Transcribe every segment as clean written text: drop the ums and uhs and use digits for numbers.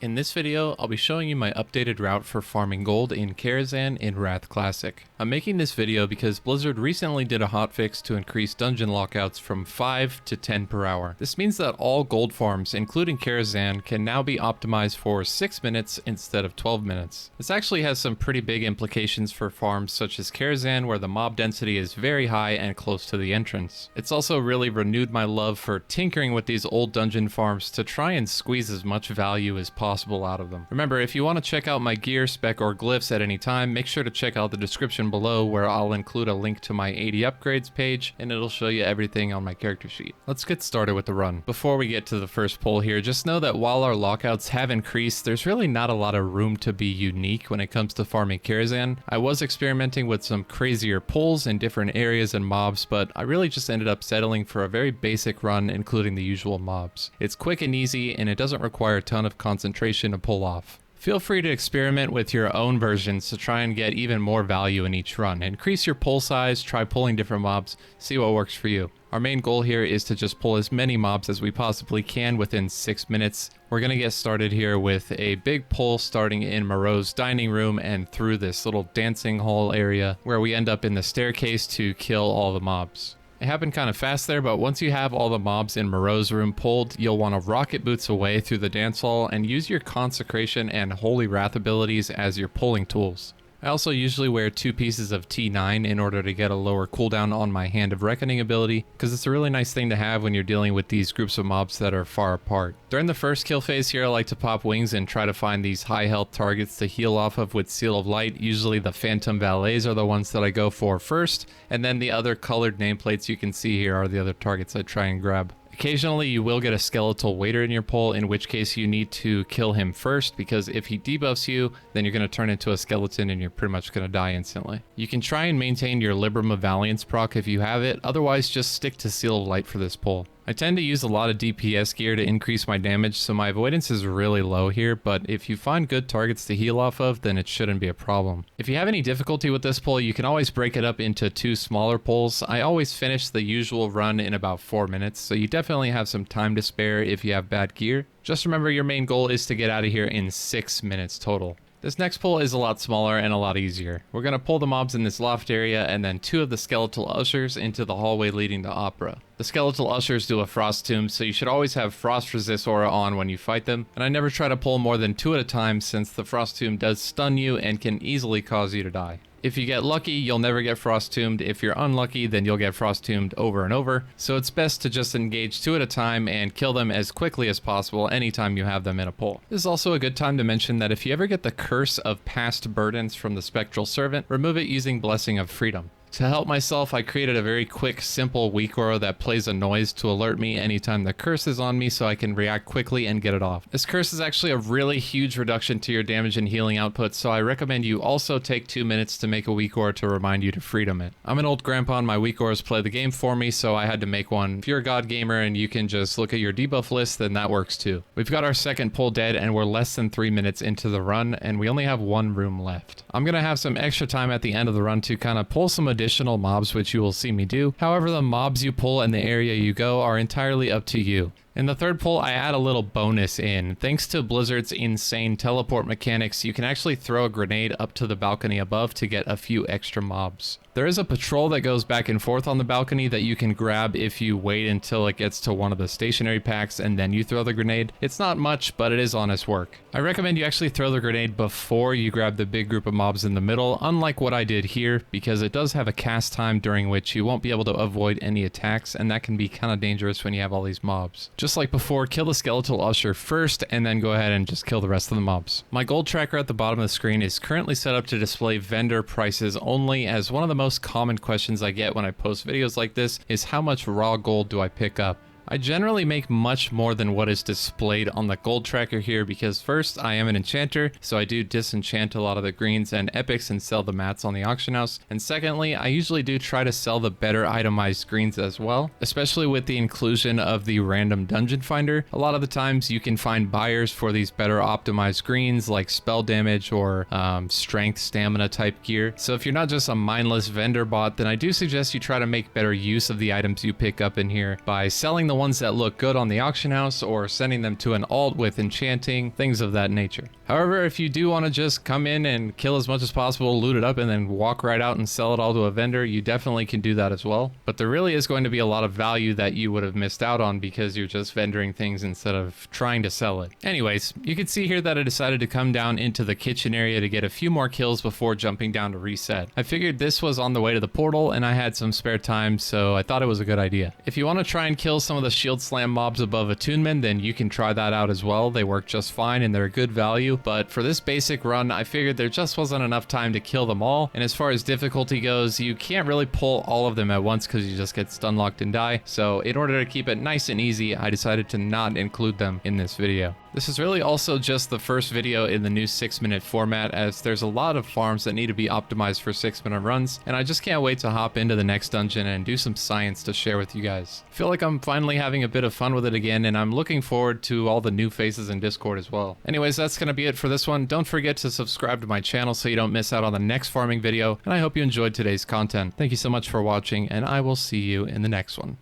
In this video, I'll be showing you my updated route for farming gold in Karazhan in Wrath Classic. I'm making this video because Blizzard recently did a hotfix to increase dungeon lockouts from 5 to 10 per hour. This means that all gold farms, including Karazhan, can now be optimized for 6 minutes instead of 12 minutes. This actually has some pretty big implications for farms such as Karazhan, where the mob density is very high and close to the entrance. It's also really renewed my love for tinkering with these old dungeon farms to try and squeeze as much value as possible out of them. Remember, if you want to check out my gear, spec, or glyphs at any time, make sure to check out the description below where I'll include a link to my 80 upgrades page and it'll show you everything on my character sheet. Let's get started with the run. Before we get to the first pull here, just know that while our lockouts have increased, there's really not a lot of room to be unique when it comes to farming Karazhan. I was experimenting with some crazier pulls in different areas and mobs, but I really just ended up settling for a very basic run including the usual mobs. It's quick and easy and it doesn't require a ton of concentration to pull off. Feel free to experiment with your own versions to try and get even more value in each run. Increase your pull size, try pulling different mobs, see what works for you. Our main goal here is to just pull as many mobs as we possibly can within 6 minutes. We're going to get started here with a big pull starting in Moreau's dining room and through this little dancing hall area where we end up in the staircase to kill all the mobs. It happened kind of fast there, but once you have all the mobs in Moreau's room pulled, you'll want to rocket boots away through the dance hall and use your Consecration and Holy Wrath abilities as your pulling tools. I also usually wear 2 pieces of T9 in order to get a lower cooldown on my Hand of Reckoning ability, because it's a really nice thing to have when you're dealing with these groups of mobs that are far apart. During the first kill phase here, I like to pop wings and try to find these high health targets to heal off of with Seal of Light. Usually the Phantom Valets are the ones that I go for first, and then the other colored nameplates you can see here are the other targets I try and grab. Occasionally you will get a skeletal waiter in your pull, in which case you need to kill him first, because if he debuffs you, then you're going to turn into a skeleton and you're pretty much going to die instantly. You can try and maintain your Libram of Valiance proc if you have it, otherwise just stick to Seal of Light for this pull. I tend to use a lot of DPS gear to increase my damage, so my avoidance is really low here, but if you find good targets to heal off of, then it shouldn't be a problem. If you have any difficulty with this pull, you can always break it up into 2 smaller pulls. I always finish the usual run in about 4 minutes, so you definitely have some time to spare if you have bad gear. Just remember your main goal is to get out of here in 6 minutes total. This next pull is a lot smaller and a lot easier. We're going to pull the mobs in this loft area and then 2 of the skeletal ushers into the hallway leading to Opera. The skeletal ushers do a frost tomb, so you should always have frost resist aura on when you fight them, and I never try to pull more than 2 at a time since the frost tomb does stun you and can easily cause you to die. If you get lucky, you'll never get frost tombed. If you're unlucky, then you'll get frost tombed over and over. So it's best to just engage 2 at a time and kill them as quickly as possible anytime you have them in a pull. This is also a good time to mention that if you ever get the curse of past burdens from the Spectral Servant, remove it using Blessing of Freedom. To help myself, I created a very quick, simple weak aura that plays a noise to alert me anytime the curse is on me so I can react quickly and get it off. This curse is actually a really huge reduction to your damage and healing output, so I recommend you also take 2 minutes to make a weak aura to remind you to freedom it. I'm an old grandpa and my weak auras play the game for me, so I had to make one. If you're a god gamer and you can just look at your debuff list, then that works too. We've got our second pull dead and we're less than 3 minutes into the run and we only have 1 room left. I'm gonna have some extra time at the end of the run to kind of pull some additional mobs, which you will see me do. However, the mobs you pull and the area you go are entirely up to you. In the third pull, I add a little bonus in. Thanks to Blizzard's insane teleport mechanics, you can actually throw a grenade up to the balcony above to get a few extra mobs. There is a patrol that goes back and forth on the balcony that you can grab if you wait until it gets to one of the stationary packs and then you throw the grenade. It's not much, but it is honest work. I recommend you actually throw the grenade before you grab the big group of mobs in the middle, unlike what I did here, because it does have a cast time during which you won't be able to avoid any attacks, and that can be kind of dangerous when you have all these mobs. Just like before, kill the skeletal usher first and then go ahead and just kill the rest of the mobs. My gold tracker at the bottom of the screen is currently set up to display vendor prices only, as one of the most common questions I get when I post videos like this is how much raw gold do I pick up? I generally make much more than what is displayed on the gold tracker here because first, I am an enchanter, so I do disenchant a lot of the greens and epics and sell the mats on the auction house. And secondly, I usually do try to sell the better itemized greens as well, especially with the inclusion of the random dungeon finder. A lot of the times you can find buyers for these better optimized greens like spell damage or strength, stamina type gear. So if you're not just a mindless vendor bot, then I do suggest you try to make better use of the items you pick up in here by selling the the ones that look good on the auction house or sending them to an alt with enchanting, things of that nature. However, if you do want to just come in and kill as much as possible, loot it up, and then walk right out and sell it all to a vendor, you definitely can do that as well. But there really is going to be a lot of value that you would have missed out on because you're just vendoring things instead of trying to sell it. Anyways, you can see here that I decided to come down into the kitchen area to get a few more kills before jumping down to reset. I figured this was on the way to the portal and I had some spare time, so I thought it was a good idea. If you want to try and kill some of the shield slam mobs above attunement, then you can try that out as well. They work just fine and they're good value, but for this basic run, I figured there just wasn't enough time to kill them all, and as far as difficulty goes, you can't really pull all of them at once because you just get stun locked and die. So in order to keep it nice and easy, I decided to not include them in this video. This is really also just the first video in the new 6-minute format, as there's a lot of farms that need to be optimized for 6-minute runs, and I just can't wait to hop into the next dungeon and do some science to share with you guys. I feel like I'm finally having a bit of fun with it again, and I'm looking forward to all the new faces in Discord as well. Anyways, that's gonna be it for this one. Don't forget to subscribe to my channel so you don't miss out on the next farming video, and I hope you enjoyed today's content. Thank you so much for watching, and I will see you in the next one.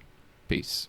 Peace.